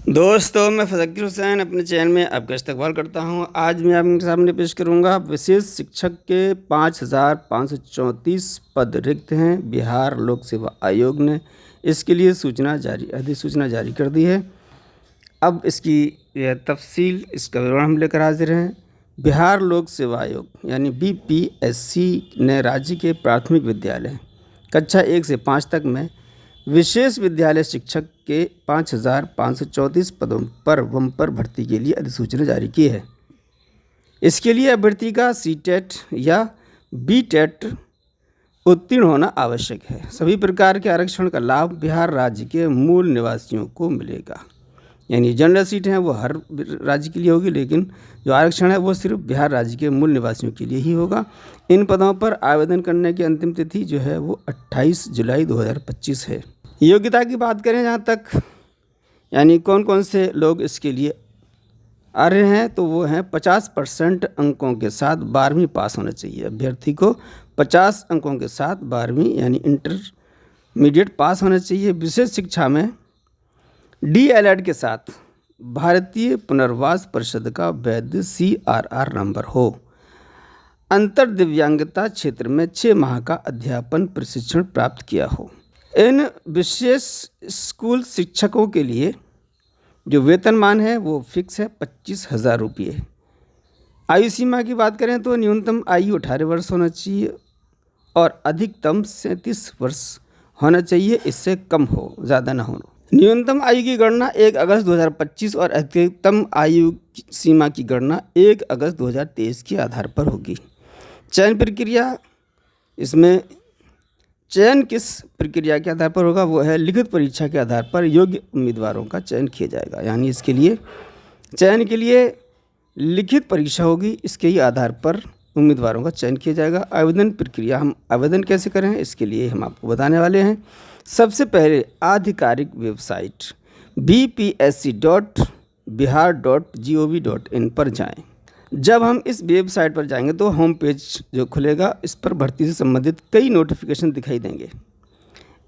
दोस्तों, मैं फ़ज़ल हुसैन अपने चैनल में आपका इस्तकबाल करता हूं। आज मैं आपके सामने पेश करूंगा विशेष शिक्षक के 5,534 पद रिक्त हैं। बिहार लोक सेवा आयोग ने इसके लिए अधिसूचना जारी कर दी है। अब इसकी यह तफसील, इसका विवरण हम लेकर हाजिर हैं। बिहार लोक सेवा आयोग यानी BPSC ने राज्य के प्राथमिक विद्यालय कक्षा 1 से 5 तक में विशेष विद्यालय शिक्षक के 5,534 पदों पर बम्पर भर्ती के लिए अधिसूचना जारी की है। इसके लिए अभ्यर्थी का CTET या BTET उत्तीर्ण होना आवश्यक है। सभी प्रकार के आरक्षण का लाभ बिहार राज्य के मूल निवासियों को मिलेगा। यानी जनरल सीट हैं वो हर राज्य के लिए होगी, लेकिन जो आरक्षण है वो सिर्फ बिहार राज्य के मूल निवासियों के लिए ही होगा। इन पदों पर आवेदन करने की अंतिम तिथि जो है वो 28 जुलाई 2025 है। योग्यता की बात करें जहाँ तक, यानी कौन कौन से लोग इसके लिए आ रहे हैं, तो वो हैं 50% अंकों के साथ 12वीं पास होना चाहिए। अभ्यर्थी को 50 अंकों के साथ 12वीं यानी इंटरमीडिएट पास होना चाहिए। विशेष शिक्षा में DELED के साथ भारतीय पुनर्वास परिषद का वैध CRR नंबर हो। अंतर दिव्यांगता क्षेत्र में 6 माह का अध्यापन प्रशिक्षण प्राप्त किया हो। इन विशेष स्कूल शिक्षकों के लिए जो वेतनमान है वो फिक्स है 25,000 रुपये। आयु सीमा की बात करें तो न्यूनतम आयु 18 वर्ष होना चाहिए और अधिकतम 37 वर्ष होना चाहिए, इससे कम हो, ज़्यादा ना हो। न्यूनतम आयु की गणना 1 अगस्त 2025 और अधिकतम आयु सीमा की गणना 1 अगस्त 2023 के आधार पर होगी। चयन प्रक्रिया, इसमें चयन किस प्रक्रिया के आधार पर होगा, वो है लिखित परीक्षा के आधार पर योग्य उम्मीदवारों का चयन किया जाएगा। यानी इसके लिए चयन के लिए लिखित परीक्षा होगी, इसके ही आधार पर उम्मीदवारों का चयन किया जाएगा। आवेदन प्रक्रिया, हम आवेदन कैसे करें इसके लिए हम आपको बताने वाले हैं। सबसे पहले आधिकारिक वेबसाइट bpsc.bihar.gov.in पर जाएं। जब हम इस वेबसाइट पर जाएंगे तो होम पेज जो खुलेगा, इस पर भर्ती से संबंधित कई नोटिफिकेशन दिखाई देंगे।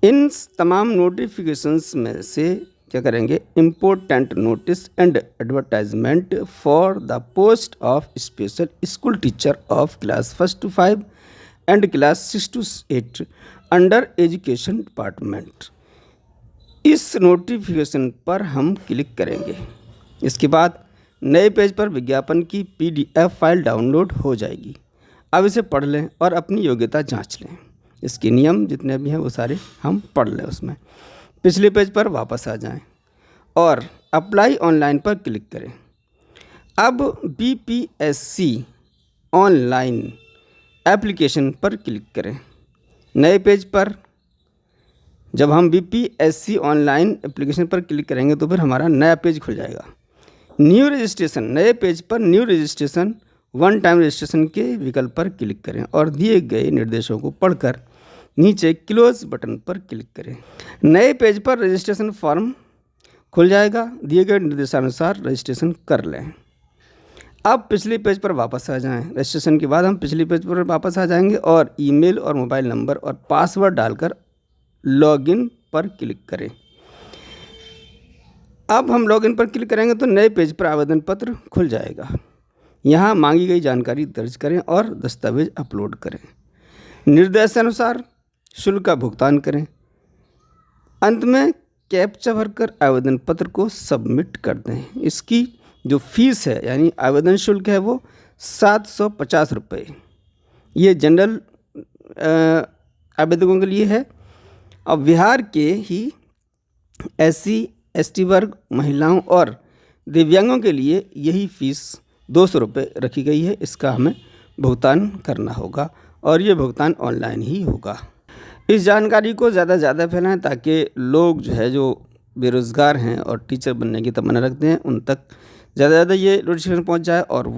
इन तमाम नोटिफिकेशंस में से क्या करेंगे, important notice and advertisement for the post of special school teacher of class 1 to 5 and class 6 to 8 under education department, इस नोटिफिकेशन पर हम क्लिक करेंगे। इसके बाद नए पेज पर विज्ञापन की PDF फाइल डाउनलोड हो जाएगी। अब इसे पढ़ लें और अपनी योग्यता जांच लें। इसके नियम जितने भी हैं वो सारे हम पढ़ लें। उसमें पिछले पेज पर वापस आ जाएं और अप्लाई ऑनलाइन पर क्लिक करें। अब BPSC ऑनलाइन एप्लीकेशन पर क्लिक करें। नए पेज पर जब हम BPSC ऑनलाइन एप्लीकेशन पर क्लिक करेंगे तो फिर हमारा नया पेज खुल जाएगा। न्यू रजिस्ट्रेशन, नए पेज पर new registration, one time registration के विकल्प पर क्लिक करें और दिए गए निर्देशों को पढ़कर नीचे क्लोज बटन पर क्लिक करें। नए पेज पर रजिस्ट्रेशन फॉर्म खुल जाएगा। दिए गए निर्देशानुसार रजिस्ट्रेशन कर लें। अब पिछले पेज पर वापस आ जाएं। रजिस्ट्रेशन के बाद हम पिछले पेज पर वापस आ जाएंगे और ईमेल और मोबाइल नंबर और पासवर्ड डालकर लॉगिन पर क्लिक करें। अब हम लॉगिन पर क्लिक करेंगे तो नए पेज पर आवेदन पत्र खुल जाएगा। यहाँ मांगी गई जानकारी दर्ज करें और दस्तावेज अपलोड करें। निर्देशानुसार शुल्क का भुगतान करें। अंत में कैप्चा भरकर आवेदन पत्र को सबमिट कर दें। इसकी जो फीस है यानी आवेदन शुल्क है वो 750 रुपये। ये जनरल आवेदकों के लिए है। अब बिहार के ही SC ST वर्ग, महिलाओं और दिव्यांगों के लिए यही फीस 200 रुपये रखी गई है। इसका हमें भुगतान करना होगा और ये भुगतान ऑनलाइन ही होगा। इस जानकारी को ज़्यादा से ज़्यादा फैलाएं ताकि लोग जो बेरोज़गार हैं और टीचर बनने की तमन्ना रखते हैं उन तक ज़्यादा से ज़्यादा ये नोटिफिकेशन पहुंच जाए और